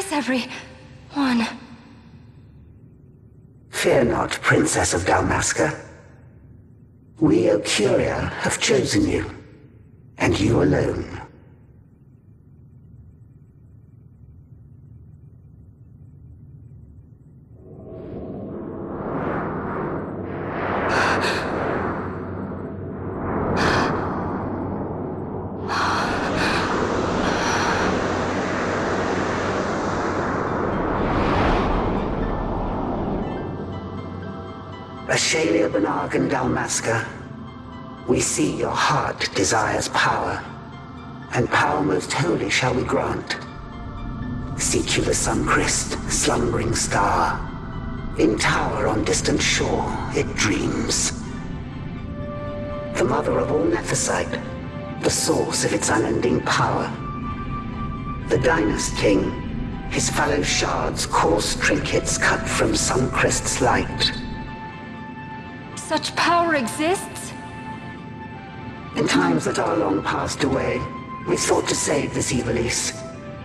is everyone? Fear not, Princess of Dalmasca. We, Ocuria, have chosen you, and you alone. Ashalia Benarg and Dalmasca, we see your heart desires power, and power most holy shall we grant. Seek you the sun-crest, slumbering star. In tower on distant shore, it dreams. The mother of all Nephesite, the source of its unending power. The Dynast King, his fallow shards, coarse trinkets cut from sun-crest's light. Such power exists? In times that are long passed away, we sought to save this Evilise,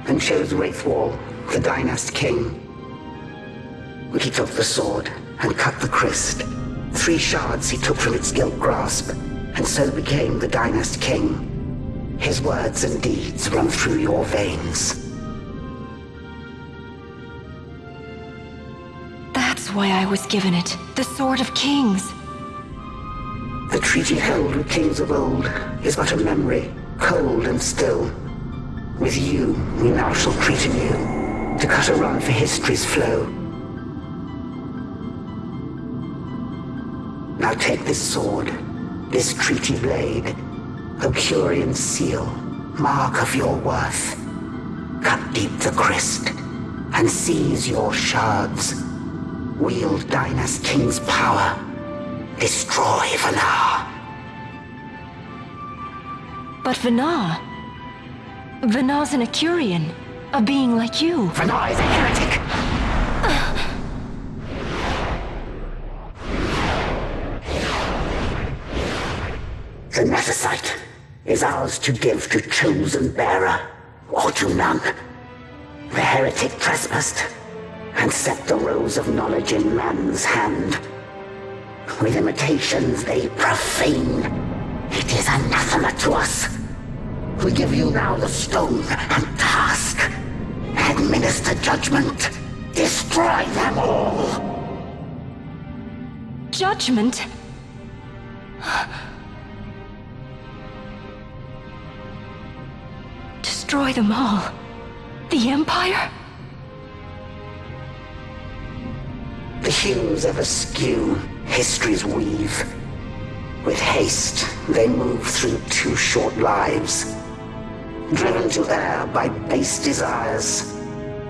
and chose Wraithwall, the Dynast King. He took the sword, and cut the crest. 3 shards he took from its gilt grasp, and so became the Dynast King. His words and deeds run through your veins. That's why I was given it. The Sword of Kings. The treaty held with kings of old is but a memory, cold and still. With you, we now shall treat anew, to cut a run for history's flow. Now take this sword, this treaty blade, Ocurian seal, mark of your worth. Cut deep the crest, and seize your shards. Wield Dynast King's power. Destroy Vanar. But Vanar? Vanar's an Ocurian, a being like you. Vanar is a heretic! The Nephesite is ours to give to chosen bearer, or to none. The heretic trespassed, and set the rose of knowledge in man's hand. With imitations they profane. It is anathema to us. We give you now the stone and task. Administer judgment. Destroy them all. Judgment? Destroy them all? The Empire? The hues ever skew history's weave. With haste, they move through 2 short lives. Driven to err by base desires,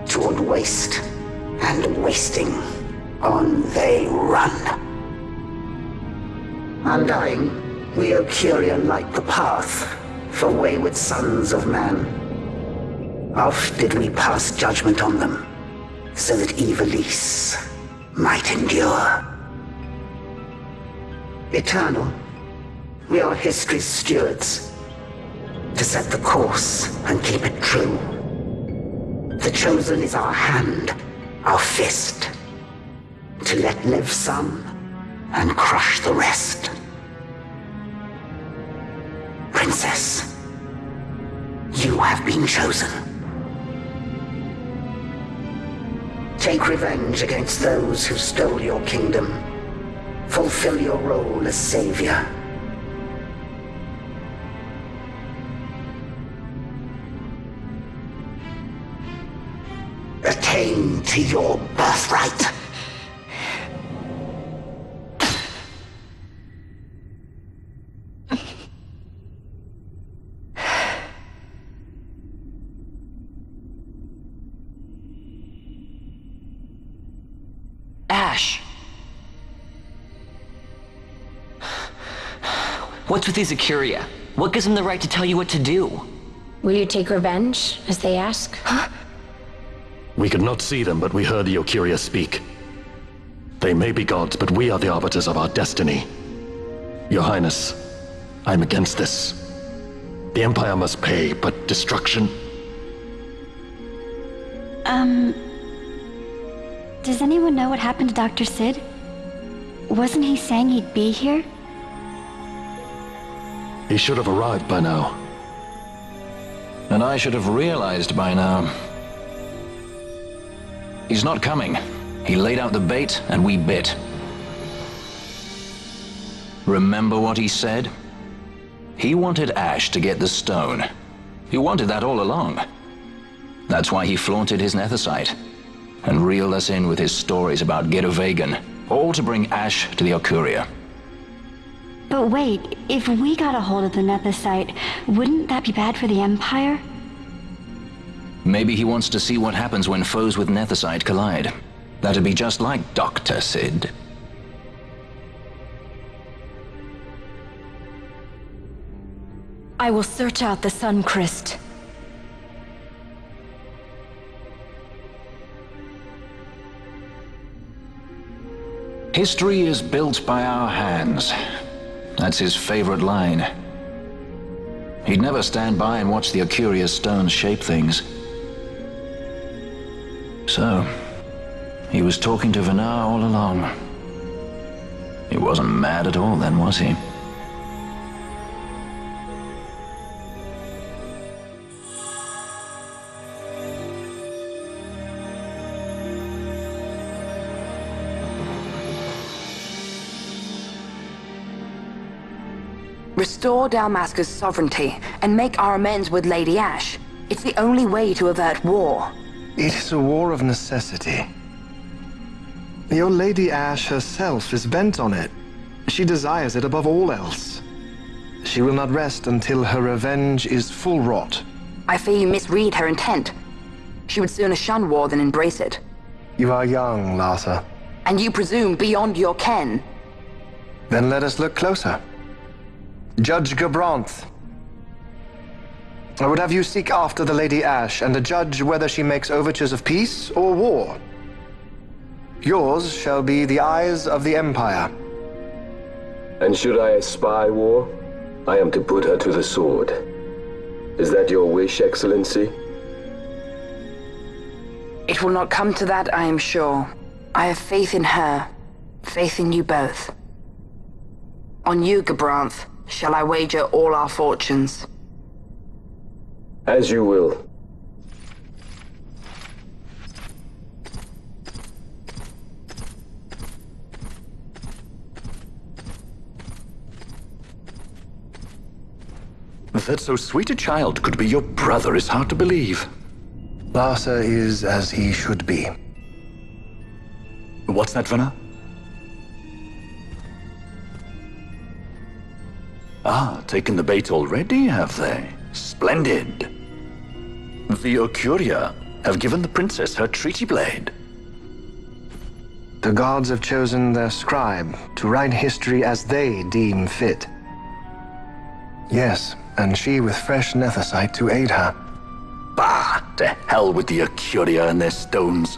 toward waste, and wasting, on they run. Undying, we Ocurian light the path for wayward sons of man. Oft did we pass judgment on them, so that Evilise might endure. Eternal, we are history's stewards, to set the course and keep it true. The chosen is our hand, our fist, to let live some and crush the rest. Princess, you have been chosen. Take revenge against those who stole your kingdom. Fulfill your role as savior. Attain to your birthright. Ash! What's with these Ocuria? What gives them the right to tell you what to do? Will you take revenge, as they ask? Huh? We could not see them, but we heard the Ocuria speak. They may be gods, but we are the arbiters of our destiny. Your Highness, I'm against this. The Empire must pay, but destruction? Does anyone know what happened to Dr. Sid? Wasn't he saying he'd be here? He should have arrived by now. And I should have realized by now. He's not coming. He laid out the bait, and we bit. Remember what he said? He wanted Ash to get the stone. He wanted that all along. That's why he flaunted his nethicite, and reeled us in with his stories about Vegan, all to bring Ash to the Okuria. But wait, if we got a hold of the nethicite, wouldn't that be bad for the Empire? Maybe he wants to see what happens when foes with nethicite collide. That'd be just like Dr. Sid. I will search out the Sun Crest. History is built by our hands. That's his favorite line. He'd never stand by and watch the Okuria stones shape things. So, he was talking to Vanar all along. He wasn't mad at all then, was he? Restore Dalmasca's sovereignty and make our amends with Lady Ash. It's the only way to avert war. It is a war of necessity. Your Lady Ash herself is bent on it. She desires it above all else. She will not rest until her revenge is full wrought. I fear you misread her intent. She would sooner shun war than embrace it. You are young, Larsa. And you presume beyond your ken. Then let us look closer. Judge Gabranth. I would have you seek after the Lady Ash and judge whether she makes overtures of peace or war. Yours shall be the eyes of the Empire. And should I espy war, I am to put her to the sword. Is that your wish, Excellency? It will not come to that, I am sure. I have faith in her, faith in you both. On you, Gabranth, shall I wager all our fortunes? As you will. That so sweet a child could be your brother is hard to believe. Larsa is as he should be. What's that, Vanar? Ah, taken the bait already, have they? Splendid. The Okuria have given the princess her treaty blade. The gods have chosen their scribe to write history as they deem fit. Yes, and she with fresh nethicite to aid her. Bah! To hell with the Okuria and their stones.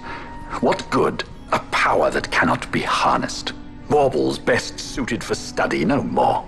What good? A power that cannot be harnessed. Baubles best suited for study, no more.